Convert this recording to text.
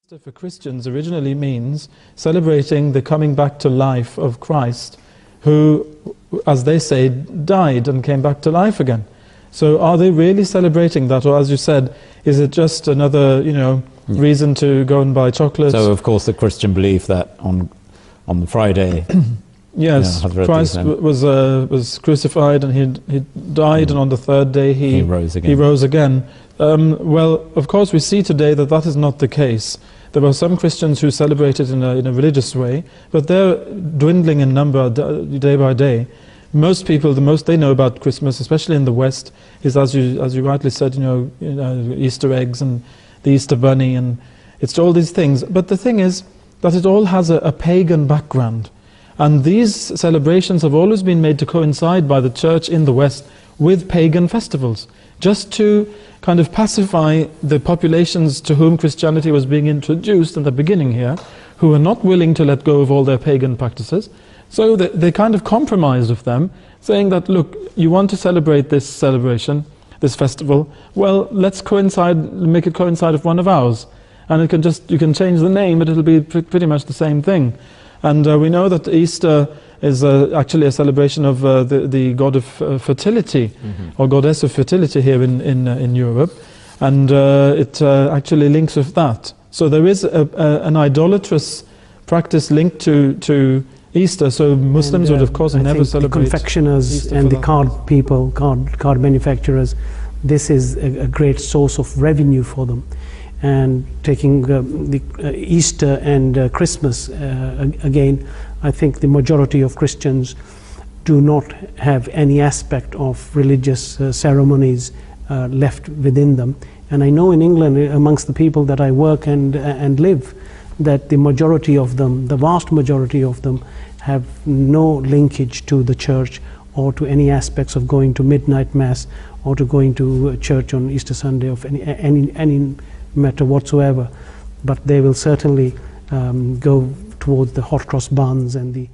For Christians originally means celebrating the coming back to life of Christ, who, as they say, died and came back to life again. So are they really celebrating that, or as you said, is it just another, reason to go and buy chocolates? So of course the Christian belief that on the Friday, yes, Christ was crucified and he died, and on the third day he rose again. Well, of course we see today that that is not the case. There are some Christians who celebrate it in a religious way, but they're dwindling in number day by day. Most people, the most they know about Christmas, especially in the West, is as you rightly said, Easter eggs and the Easter bunny, and it's all these things. But the thing is that it all has a pagan background, and these celebrations have always been made to coincide by the church in the West with pagan festivals, just to kind of pacify the populations to whom Christianity was being introduced in the beginning here, who were not willing to let go of all their pagan practices. So they kind of compromised with them, saying that, look, you want to celebrate this celebration, this festival, well, let's make it coincide with one of ours. And you can change the name, but it'll be pretty much the same thing. And we know that Easter is actually a celebration of the god of fertility, or goddess of fertility here in Europe, and it actually links with that. So there is an idolatrous practice linked to Easter. So Muslims would of course never celebrate. The confectioners Easter and the card manufacturers, this is a great source of revenue for them. And taking the Easter and Christmas again, I think the majority of Christians do not have any aspect of religious ceremonies left within them. And I know in England, amongst the people that I work and live, that the majority of them, the vast majority of them, have no linkage to the church or to any aspects of going to midnight mass or to going to church on Easter Sunday of any matter whatsoever. But they will certainly go towards the hot cross buns and the